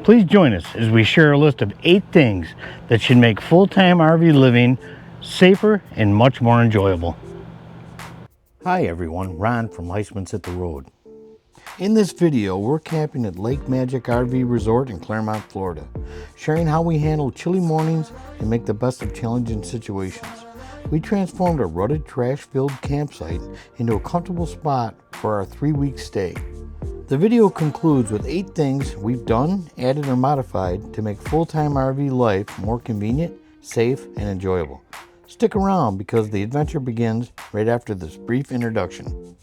Please join us as we share a list of 8 things that should make full-time RV living safer and much more enjoyable. Hi everyone, Ron from HEISTMAN'S Hit the Road. In this video, we're camping at Lake Magic RV Resort in Clermont, Florida, sharing how we handle chilly mornings and make the best of challenging situations. We transformed a rutted, trash-filled campsite into a comfortable spot for our 3-week stay. The video concludes with 8 things we've done, added, or modified to make full-time RV life more convenient, safe, and enjoyable. Stick around because the adventure begins right after this brief introduction.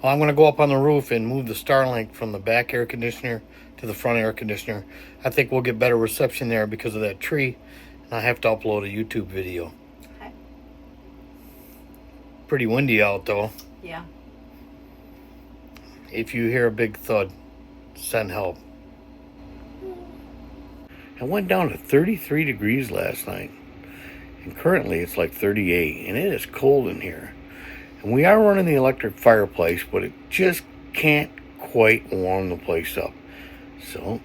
I'm going to go up on the roof and move the Starlink from the back air conditioner to the front air conditioner. I think we'll get better reception there because of that tree. And I have to upload a YouTube video. Okay. Pretty windy out though. Yeah. If you hear a big thud, send help. It went down to 33 degrees last night. And currently it's like 38. And it is cold in here. And we are running the electric fireplace, but it just can't quite warm the place up. So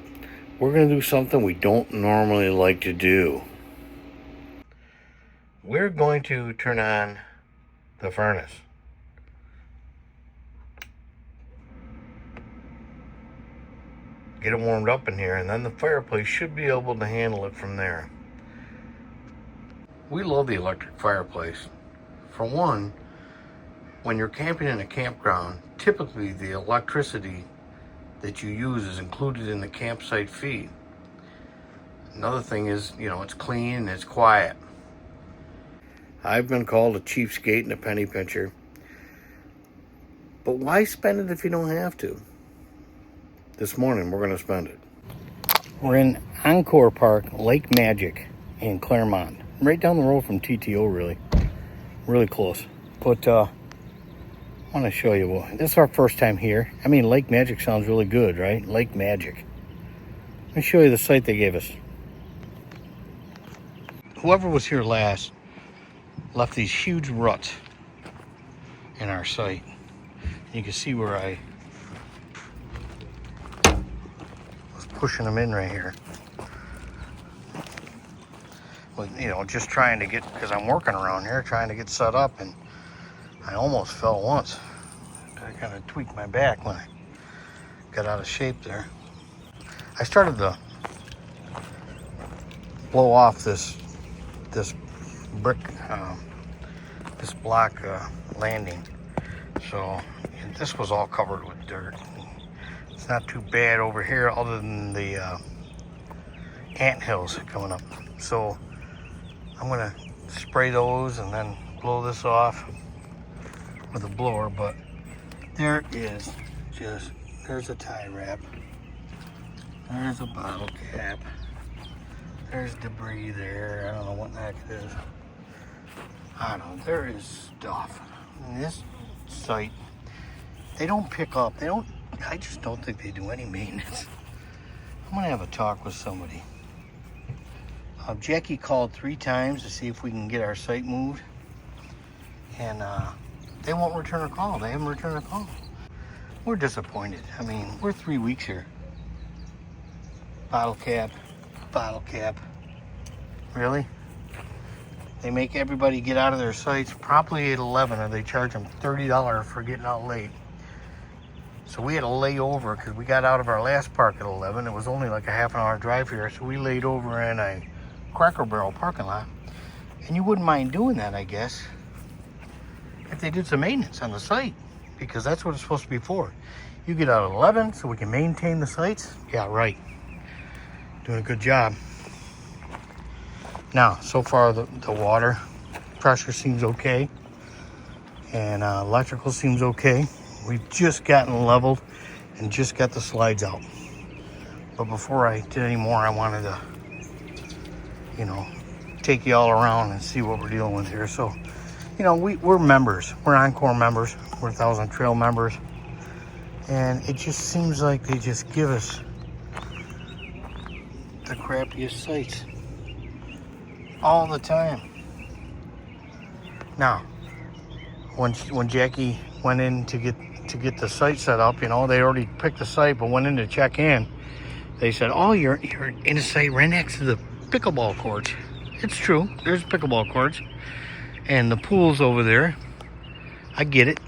we're going to do something we don't normally like to do. We're going to turn on the furnace. Get it warmed up in here, and then the fireplace should be able to handle it from there. We love the electric fireplace. For one, when you're camping in a campground, typically the electricity that you use is included in the campsite fee. Another thing is, it's clean and it's quiet. I've been called a cheapskate and a penny pincher. But why spend it if you don't have to? This morning we're going to spend it. We're in Encore Lake Magic in Clermont. Right down the road from TTO, really close. But I want to show you. This is our first time here. I mean, Lake Magic sounds really good, right? Lake Magic. Let me show you the site they gave us. Whoever was here last left these huge ruts in our site. You can see where I was pushing them in right here. But, just trying to get, because I'm working around here, trying to get set up, and I almost fell once. I kind of tweaked my back when I got out of shape there. I started to blow off this brick, this block landing. So this was all covered with dirt. It's not too bad over here other than the ant hills coming up. So I'm gonna spray those and then blow this off with a blower, but there is there's a tie wrap, there's a bottle cap, there's debris there. I don't know what the heck it is. I don't know, there is stuff. In this site, they don't pick up, I just don't think they do any maintenance. I'm gonna have a talk with somebody. Jackie called 3 times to see if we can get our site moved, and they won't return a call. They haven't returned a call. We're disappointed. I mean, we're 3 weeks here. Bottle cap. Really? They make everybody get out of their sites probably at 11, or they charge them $30 for getting out late. So we had to lay over because we got out of our last park at 11. It was only like a half an hour drive here. So we laid over in a Cracker Barrel parking lot. And you wouldn't mind doing that, I guess, if they did some maintenance on the site, because that's what it's supposed to be for. You get out at 11 so we can maintain the sites. Yeah, right. Doing a good job. Now, so far the water pressure seems okay, and electrical seems okay. We've just gotten leveled and just got the slides out. But before I did any more, I wanted to you know, take you all around and see what we're dealing with here. So, you know, we're members. We're Encore members. We're 1,000 Trail members. And it just seems like they just give us the crappiest sites all the time. Now, when Jackie went in to get the site set up, you know, they already picked the site, but went in to check in. They said, "Oh, you're in a site right next to the pickleball courts." It's true. There's pickleball courts, and the pool's over there. I get it,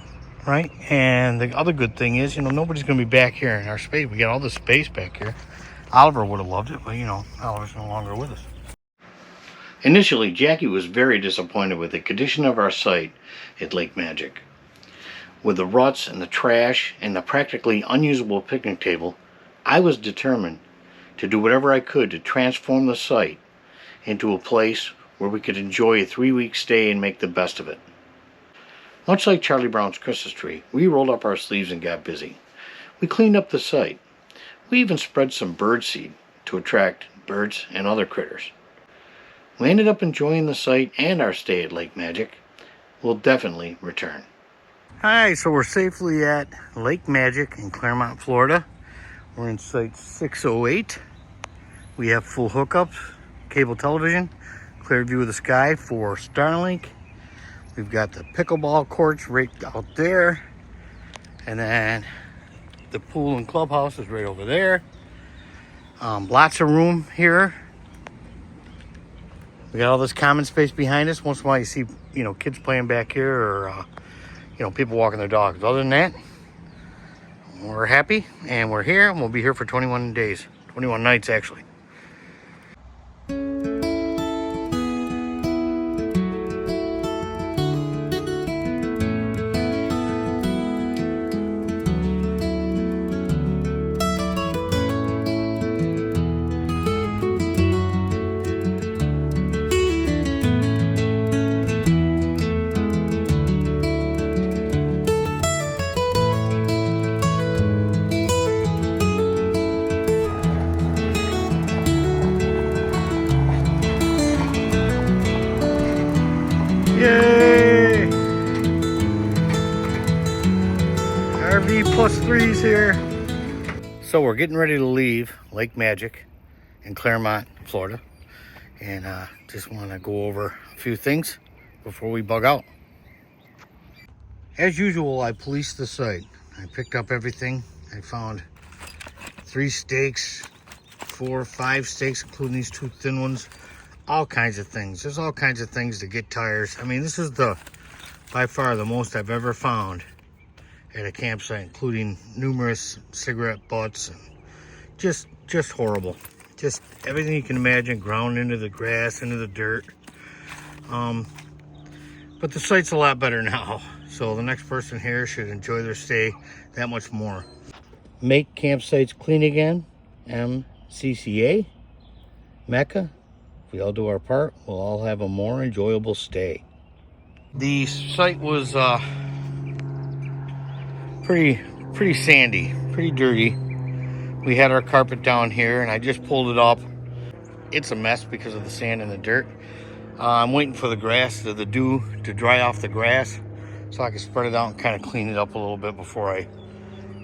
right? And the other good thing is, you know, nobody's going to be back here in our space. We got all this space back here. Oliver would have loved it, but you know, Oliver's no longer with us. Initially, Jackie was very disappointed with the condition of our site at Lake Magic. With the ruts and the trash and the practically unusable picnic table, I was determined to do whatever I could to transform the site into a place where we could enjoy a 3-week stay and make the best of it. Much like Charlie Brown's Christmas tree, we rolled up our sleeves and got busy. We cleaned up the site. We even spread some bird seed to attract birds and other critters. We ended up enjoying the site and our stay at Lake Magic. We'll definitely return. Hi, so we're safely at Lake Magic in Claremont, Florida. We're in site 608. We have full hookups, cable television, clear view of the sky for Starlink. We've got the pickleball courts right out there. And then the pool and clubhouse is right over there. Lots of room here. We got all this common space behind us. Once in a while you see, you know, kids playing back here or, you know, people walking their dogs. Other than that, we're happy and we're here and we'll be here for 21 days, 21 nights actually. Yay! RV +3's here. So we're getting ready to leave Lake Magic in Claremont, Florida. And just want to go over a few things before we bug out. As usual, I policed the site. I picked up everything. I found 3 stakes, 4 or 5 stakes, including these 2 thin ones. All kinds of things. There's all kinds of things to get tires. I mean, this is by far the most I've ever found at a campsite, including numerous cigarette butts and just horrible. Just everything you can imagine ground into the grass, into the dirt. But the site's a lot better now. So the next person here should enjoy their stay that much more. Make campsites clean again. MCCA. Mecca. If we all do our part, we'll all have a more enjoyable stay. The site was pretty sandy, pretty dirty. We had our carpet down here and I just pulled it up. It's a mess because of the sand and the dirt. I'm waiting for the grass, the dew to dry off the grass so I can spread it out and kind of clean it up a little bit before I,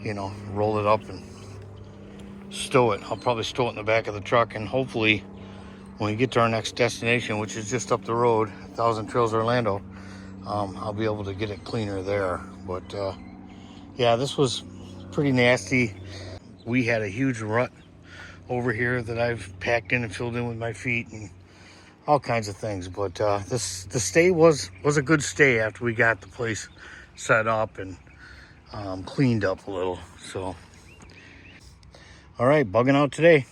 you know, roll it up and stow it. I'll probably stow it in the back of the truck, and hopefully when we get to our next destination, which is just up the road, 1,000 Trails Orlando, I'll be able to get it cleaner there. But yeah, this was pretty nasty. We had a huge rut over here that I've packed in and filled in with my feet and all kinds of things. But the stay was a good stay after we got the place set up and cleaned up a little. So, all right, bugging out today.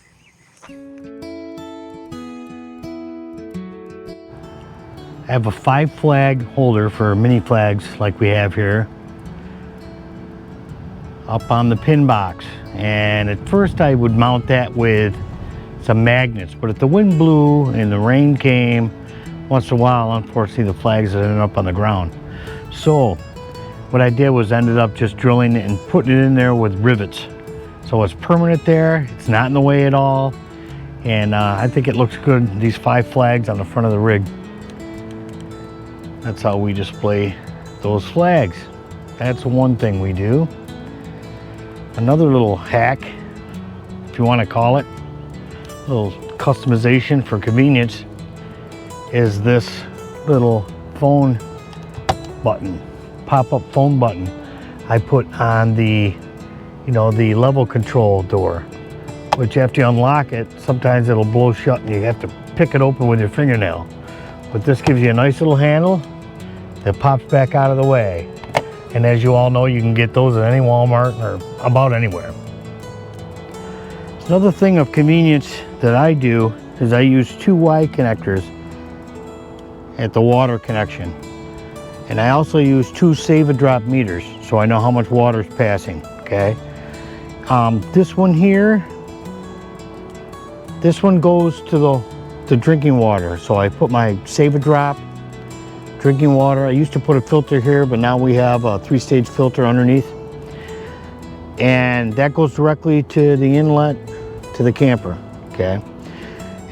I have a 5-flag holder for mini flags like we have here up on the pin box, and at first I would mount that with some magnets, but if the wind blew and the rain came once in a while, unfortunately the flags ended up on the ground. So what I did was ended up just drilling it and putting it in there with rivets, so it's permanent there. It's not in the way at all, And I think it looks good, these 5 flags on the front of the rig. That's how we display those flags. That's one thing we do. Another little hack, if you want to call it, a little customization for convenience, is this little phone button, pop-up phone button I put on the, you know, the level control door, which after you unlock it, sometimes it'll blow shut and you have to pick it open with your fingernail. But this gives you a nice little handle that pops back out of the way. And as you all know, you can get those at any Walmart or about anywhere. Another thing of convenience that I do is I use 2 Y connectors at the water connection. And I also use 2 save-a-drop meters, so I know how much water is passing, okay? This one here, this one goes to the drinking water. So I put my save-a-drop drinking water. I used to put a filter here, but now we have a 3-stage filter underneath. And that goes directly to the inlet to the camper, okay?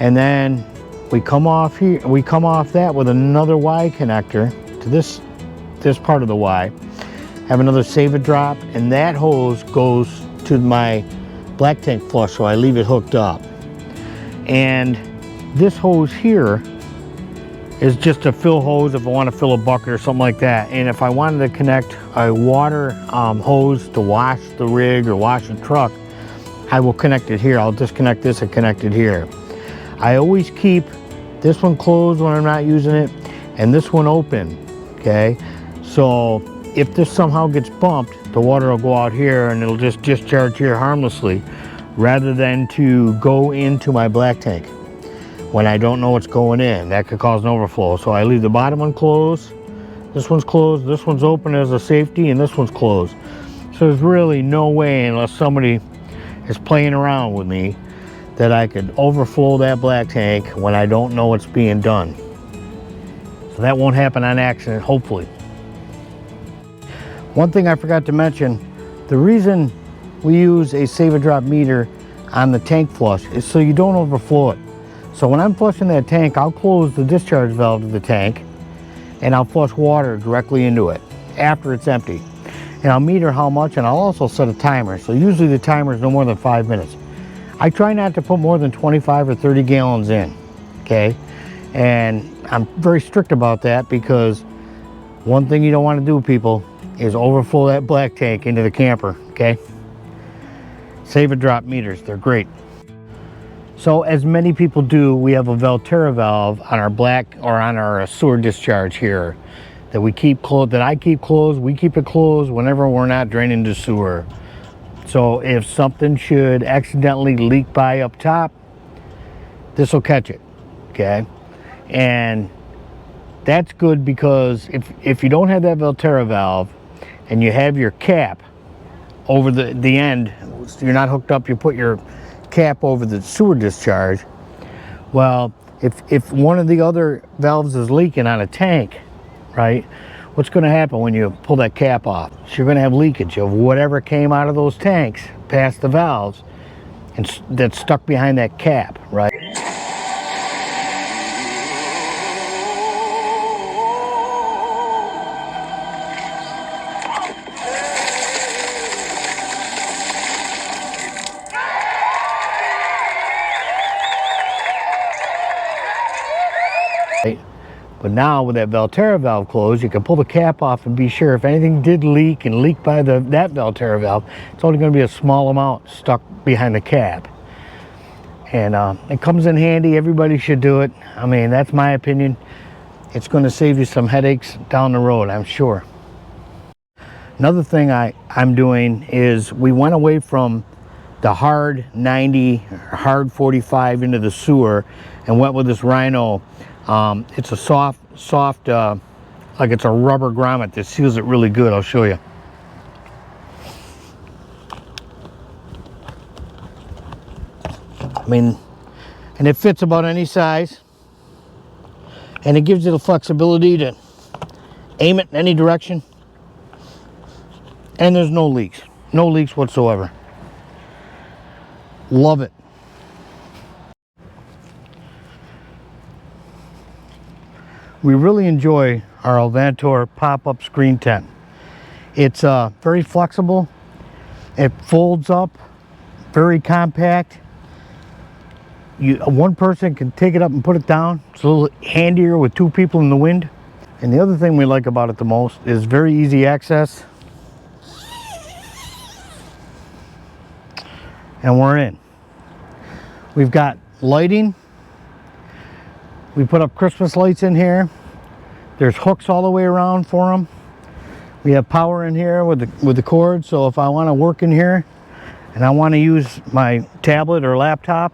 And then we come off here, we come off that with another Y connector to this part of the Y. Have another save-a-drop, and that hose goes to my black tank flush, so I leave it hooked up. And this hose here is just a fill hose if I want to fill a bucket or something like that. And if I wanted to connect a water hose to wash the rig or wash the truck, I will connect it here. I'll disconnect this and connect it here. I always keep this one closed when I'm not using it and this one open, okay? So if this somehow gets bumped, the water will go out here and it'll just discharge here harmlessly rather than to go into my black tank when I don't know what's going in. That could cause an overflow. So I leave the bottom one closed, this one's closed, this one's open as a safety, and this one's closed. So there's really no way, unless somebody is playing around with me, that I could overflow that black tank when I don't know what's being done. So that won't happen on accident, hopefully. One thing I forgot to mention, the reason we use a save-a-drop meter on the tank flush is so you don't overflow it. So when I'm flushing that tank, I'll close the discharge valve to the tank and I'll flush water directly into it after it's empty. And I'll meter how much, and I'll also set a timer. So usually the timer is no more than 5 minutes. I try not to put more than 25 or 30 gallons in, okay? And I'm very strict about that because one thing you don't want to do, people, is overflow that black tank into the camper, okay? Save-a-drop meters, they're great. So as many people do, we have a Valterra valve on our black or on our sewer discharge here that we keep closed, that I keep closed. We keep it closed whenever we're not draining the sewer. So if something should accidentally leak by up top, this will catch it, okay? And that's good because if you don't have that Valterra valve and you have your cap over the end, you're not hooked up, you put your cap over the sewer discharge. Well, if one of the other valves is leaking on a tank, right, what's going to happen when you pull that cap off? So you're going to have leakage of whatever came out of those tanks past the valves and that's stuck behind that cap, right? But now with that Valterra valve closed, you can pull the cap off and be sure if anything did leak and leak by that Valterra valve, it's only going to be a small amount stuck behind the cap. And it comes in handy. Everybody should do it. I mean, that's my opinion. It's going to save you some headaches down the road, I'm sure. Another thing I'm doing is we went away from the hard 90, hard 45 into the sewer and went with this Rhino. It's a soft, like it's a rubber grommet that seals it really good. I'll show you. I mean, and it fits about any size. And it gives you the flexibility to aim it in any direction. And there's no leaks. No leaks whatsoever. Love it. we really enjoy our Alvantor pop-up screen tent. It's very flexible. It folds up, very compact. One person can take it up and put it down. It's a little handier with two people in the wind. And the other thing we like about it the most is very easy access. And we're in. We've got lighting. We put up Christmas lights in here. There's hooks all the way around for them. We have power in here with the cord, so if I want to work in here and I want to use my tablet or laptop,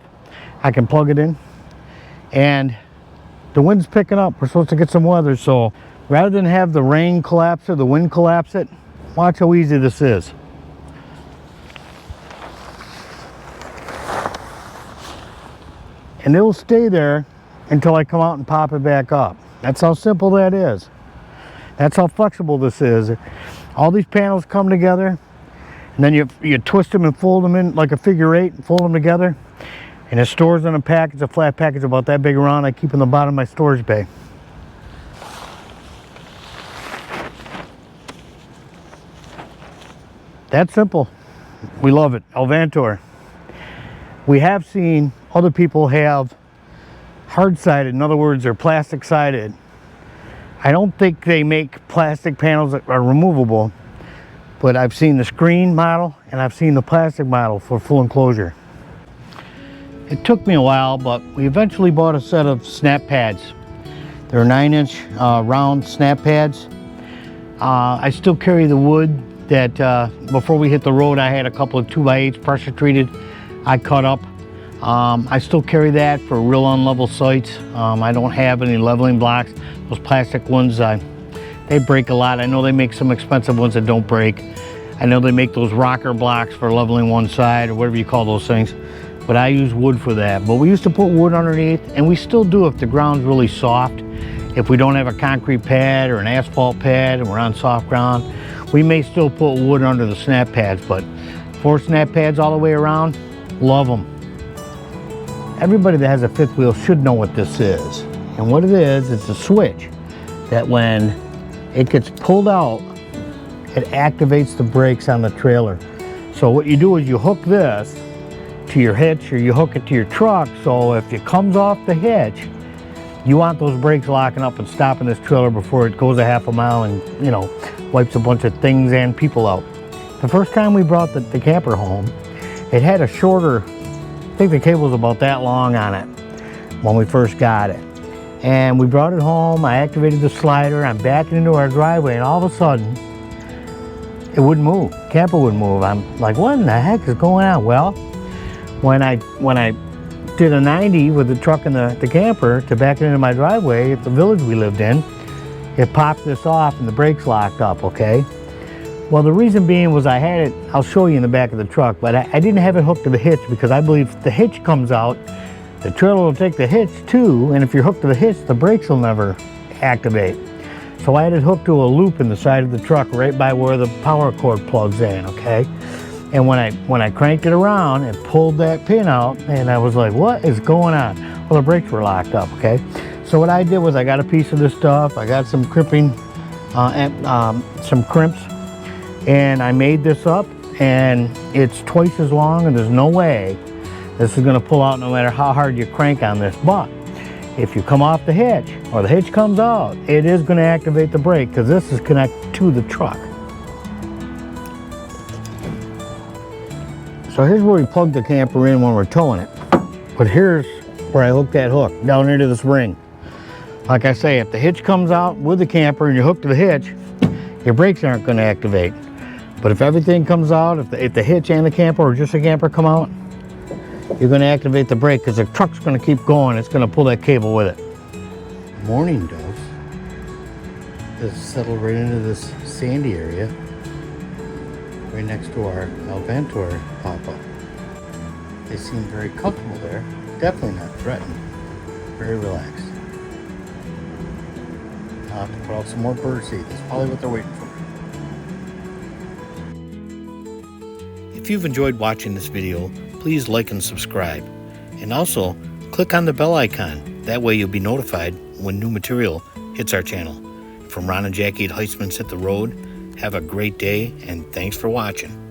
I can plug it in. And the wind's picking up. We're supposed to get some weather, so rather than have the rain collapse or the wind collapse it, watch how easy this is. And it'll stay there until I come out and pop it back up. That's how simple that is. That's how flexible this is. All these panels come together, and then you twist them and fold them in like a figure eight and fold them together, and it stores in a package, a flat package about that big around. I keep in the bottom of my storage bay. That's simple. We love it. Alvantor. We have seen other people have hard-sided, in other words, they're plastic-sided. I don't think they make plastic panels that are removable, but I've seen the screen model and I've seen the plastic model for full enclosure. It took me a while, but we eventually bought a set of snap pads. They're 9-inch round snap pads. I still carry the wood that before we hit the road, I had a couple of 2x8s pressure treated. I cut up. I still carry that for real unlevel sites. I don't have any leveling blocks. Those plastic ones, they break a lot. I know they make some expensive ones that don't break. I know they make those rocker blocks for leveling one side or whatever you call those things, but I use wood for that. But we used to put wood underneath, and we still do if the ground's really soft. If we don't have a concrete pad or an asphalt pad and we're on soft ground, we may still put wood under the snap pads, but 4 snap pads all the way around, love them. Everybody that has a fifth wheel should know what this is. And what it is, it's a switch that when it gets pulled out, it activates the brakes on the trailer. So what you do is you hook this to your hitch or you hook it to your truck, so if it comes off the hitch, you want those brakes locking up and stopping this trailer before it goes a half a mile and, you know, wipes a bunch of things and people out. The first time we brought the camper home, it had a shorter, I think the cable was about that long on it when we first got it. And we brought it home, I activated the slider, I'm backing into our driveway, and all of a sudden, it wouldn't move. Camper wouldn't move. I'm like, what in the heck is going on? Well, when I did a 90 with the truck and the camper to back it into my driveway at the village we lived in, it popped this off and the brakes locked up, okay? Well, the reason being was I had it, I'll show you in the back of the truck, but I didn't have it hooked to the hitch because I believe if the hitch comes out, the trailer will take the hitch too, and if you're hooked to the hitch, the brakes will never activate. So I had it hooked to a loop in the side of the truck right by where the power cord plugs in, okay? And when I cranked it around and pulled that pin out, and I was like, what is going on? Well, the brakes were locked up, okay? So what I did was I got a piece of this stuff, I got some crimping, some crimps, and I made this up, and it's twice as long, and there's no way this is gonna pull out no matter how hard you crank on this. But if you come off the hitch, or the hitch comes out, it is gonna activate the brake, because this is connected to the truck. So here's where we plug the camper in when we're towing it. But here's where I hook that hook, down into this ring. Like I say, if the hitch comes out with the camper and you're hooked to the hitch, your brakes aren't gonna activate. But if everything comes out, if the hitch and the camper or just the camper come out, you're gonna activate the brake because the truck's gonna keep going. It's gonna pull that cable with it. Mourning doves has settled right into this sandy area right next to our Alvantor pop-up. They seem very comfortable there. Definitely not threatened. Very relaxed. I'll have to put out some more bird seed. That's probably what they're waiting for. If you've enjoyed watching this video, please like and subscribe. And also, click on the bell icon. That way you'll be notified when new material hits our channel. From Rohn and Jacki at HEISTMAN'S Hit the Road, have a great day, and thanks for watching.